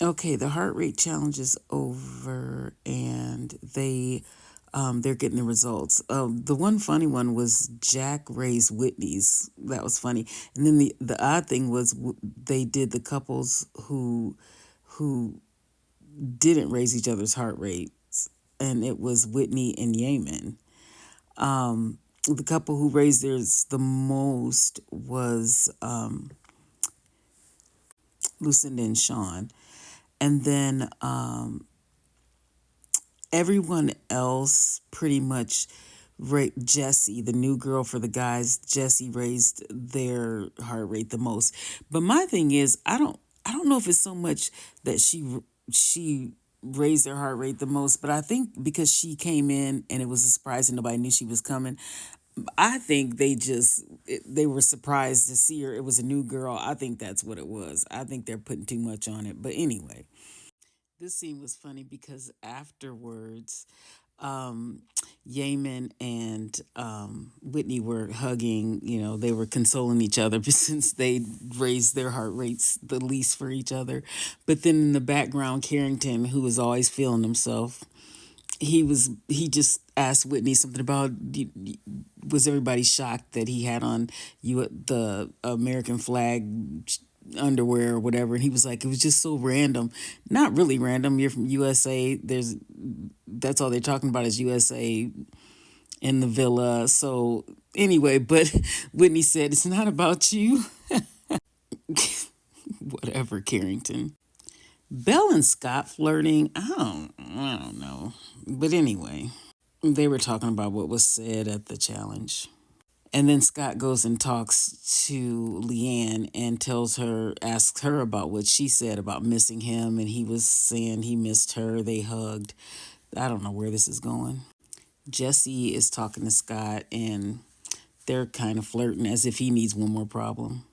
Okay, the heart rate challenge is over, and they're getting the results. The one funny one was Jack raised Whitney's. That was funny. And then the odd thing was they did the couples who didn't raise each other's heart rates, and it was Whitney and Yemen. The couple who raised theirs the most was Lucinda and Sean, and then everyone else pretty much Jesse, the new girl for the guys, Jesse raised their heart rate the most. But my thing is, I don't know if it's so much that she raised their heart rate the most, but I think because she came in and it was a surprise and nobody knew she was coming, I think they were surprised to see her. It was a new girl. I think that's what it was. I think they're putting too much on it. But anyway, this scene was funny because afterwards, um, Yaman and Whitney were hugging. They were consoling each other since they raised their heart rates the least for each other. But then in the background, Carrington, who was always feeling himself, he just asked Whitney something about, was everybody shocked that he had on the American flag underwear or whatever, and he was like, it was just so random. Not really random. You're from USA. That's all they're talking about is USA in the villa. So anyway, but Whitney said, it's not about you. Whatever, Carrington. Belle and Scott flirting. I don't know. But anyway, they were talking about what was said at the challenge. And then Scott goes and talks to Leanne and asks her about what she said about missing him. And he was saying he missed her. They hugged. I don't know where this is going. Jesse is talking to Scott and they're kind of flirting as if he needs one more problem.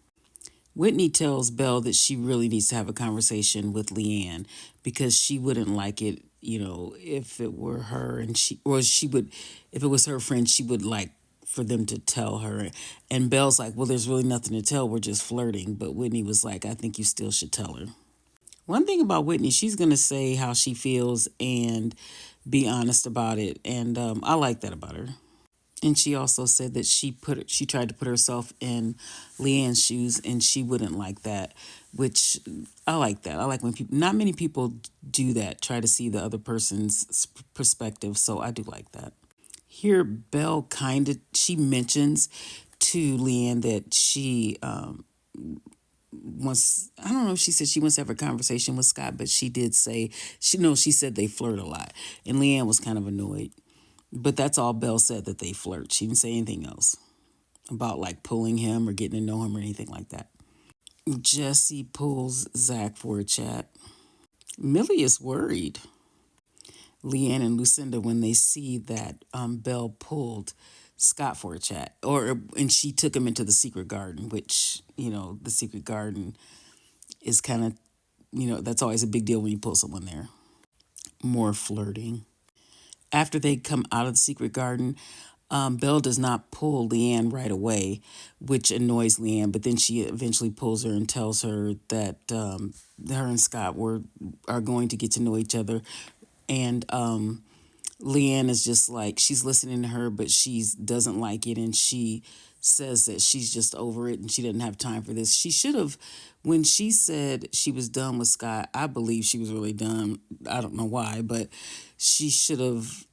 Whitney tells Belle that she really needs to have a conversation with Leanne because she wouldn't like it, if it were her and she would, if it was her friend, she would like for them to tell her. And Belle's like, well, there's really nothing to tell. We're just flirting. But Whitney was like, I think you still should tell her. One thing about Whitney, she's going to say how she feels and be honest about it. And I like that about her. And she also said that she tried to put herself in Leanne's shoes and she wouldn't like that, which I like that. I like when people, not many people do that, try to see the other person's perspective. So I do like that. Here, Belle she mentions to Leanne that she wants, I don't know if she said she wants to have a conversation with Scott, but she did say, she said they flirt a lot. And Leanne was kind of annoyed. But that's all Belle said, that they flirt. She didn't say anything else about like pulling him or getting to know him or anything like that. Jesse pulls Zach for a chat. Millie is worried. Leanne and Lucinda, when they see that Belle pulled Scott for a chat, and she took him into the secret garden, which the secret garden is kind of that's always a big deal when you pull someone there. More flirting. After they come out of the secret garden, Belle does not pull Leanne right away, which annoys Leanne. But then she eventually pulls her and tells her that her and Scott are going to get to know each other. And Leanne is just like, she's listening to her, but she doesn't like it, and she says that she's just over it and she didn't have time for this. She should have, when she said she was done with Scott, I believe she was really done. I don't know why, but she should have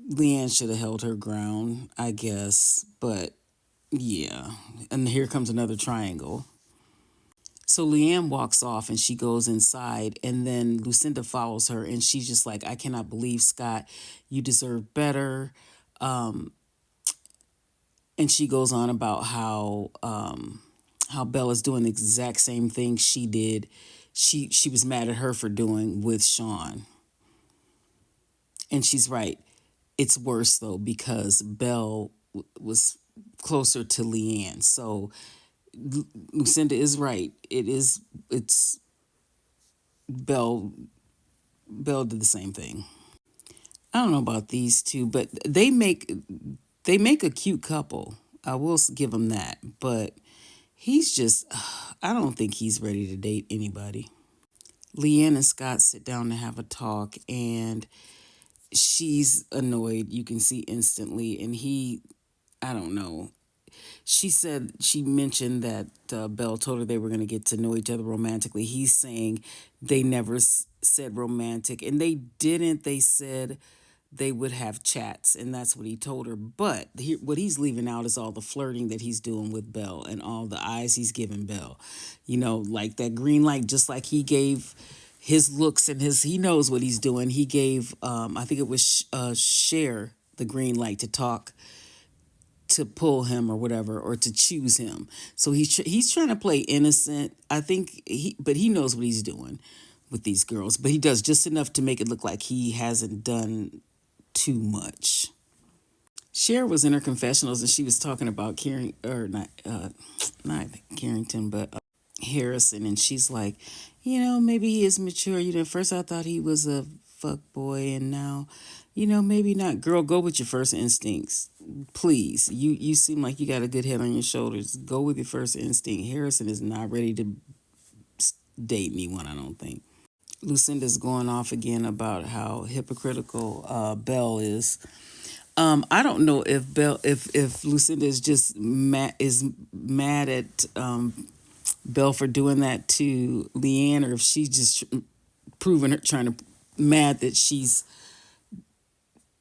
Leanne should have held her ground, I guess. But yeah. And here comes another triangle. So Leanne walks off and she goes inside, and then Lucinda follows her, and she's just like, I cannot believe, Scott, you deserve better. And she goes on about how Bella's doing the exact same thing she did. She was mad at her for doing with Sean. And she's right. It's worse though because Belle was closer to Leanne. So Lucinda is right. It's Belle. Belle did the same thing. I don't know about these two, but they make a cute couple. I will give them that. But he's just, I don't think he's ready to date anybody. Leanne and Scott sit down to have a talk, and she's annoyed. You can see instantly, and I don't know. She mentioned that Belle told her they were going to get to know each other romantically. He's saying they never said romantic, and they didn't. They said they would have chats, and that's what he told her. But what he's leaving out is all the flirting that he's doing with Belle and all the eyes he's giving Belle. Like that green light, just like he gave his looks and he knows what he's doing. He gave, I think it was Cher the green light to talk, to pull him or whatever, or to choose him. So he's trying to play innocent. I think but he knows what he's doing with these girls. But he does just enough to make it look like he hasn't done too much. Cher was in her confessionals and she was talking about not Carrington, but Harrison, and she's like, maybe he is mature. At first I thought he was a fuck boy, and now, maybe not. Girl, go with your first instincts, please. You seem like you got a good head on your shoulders. Go with your first instinct. Harrison is not ready to date anyone, I don't think. Lucinda's going off again about how hypocritical Belle is. I don't know if if Lucinda is just mad at Belle for doing that to Leanne, or if she's just trying to mad that she's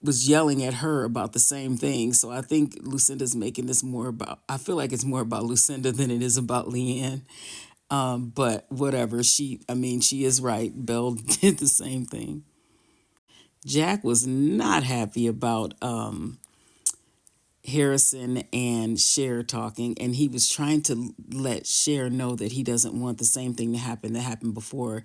was yelling at her about the same thing. So I think Lucinda's making this more about. I feel like it's more about Lucinda than it is about Leanne. But whatever. She is right. Belle did the same thing. Jack was not happy about Harrison and Cher talking, and he was trying to let Cher know that he doesn't want the same thing to happen that happened before,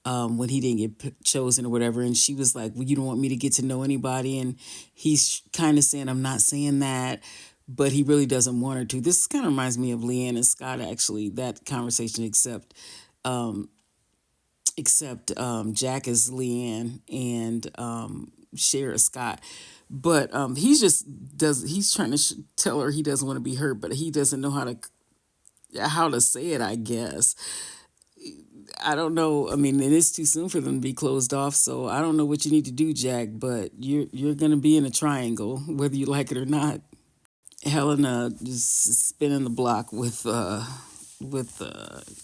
when he didn't get chosen or whatever. And she was like, well, you don't want me to get to know anybody. And he's kind of saying, I'm not saying that, but he really doesn't want her to. This kind of reminds me of Leanne and Scott, actually, that conversation, except Jack is Leanne and Cher is Scott. But he's trying to tell her he doesn't want to be hurt, but he doesn't know how to say it, I guess. I don't know. I mean, it is too soon for them to be closed off, so I don't know what you need to do, Jack, but you're going to be in a triangle, whether you like it or not. Helena just spinning the block with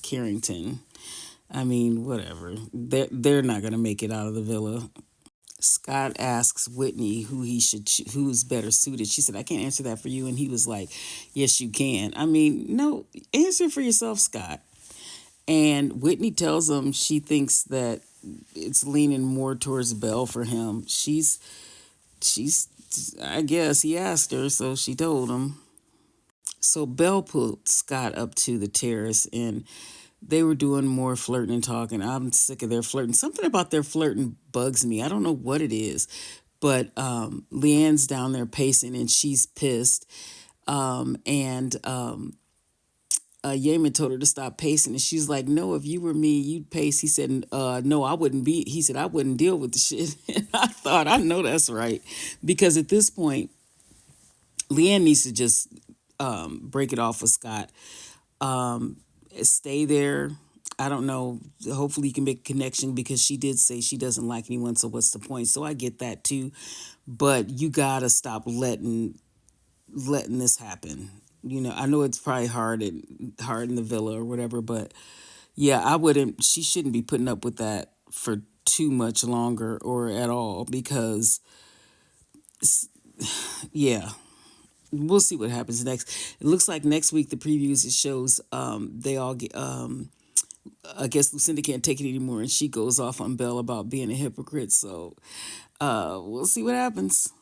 Carrington. I mean, whatever. They're not going to make it out of the villa. Scott asks Whitney who's better suited. She said, I can't answer that for you. And he was like, yes, you can. I mean, no, answer for yourself, Scott. And Whitney tells him she thinks that it's leaning more towards Belle for him. She's I guess he asked her, so she told him. So Belle pulled Scott up to the terrace, and they were doing more flirting and talking. I'm sick of their flirting. Something about their flirting bugs me. I don't know what it is, but Leanne's down there pacing, and she's pissed. And Yeaman told her to stop pacing, and she's like, "No, if you were me, you'd pace." He said, "No, I wouldn't be." He said, "I wouldn't deal with the shit." And I thought, I know that's right, because at this point, Leanne needs to just break it off with Scott. Stay there. I don't know. Hopefully, you can make a connection, because she did say she doesn't like anyone. So what's the point? So I get that too, but you gotta stop letting this happen. I know it's probably hard in the villa or whatever, but yeah, I wouldn't. She shouldn't be putting up with that for too much longer or at all, because yeah, we'll see what happens next. It looks like next week the previews, it shows they all get. I guess Lucinda can't take it anymore, and she goes off on Belle about being a hypocrite. So we'll see what happens.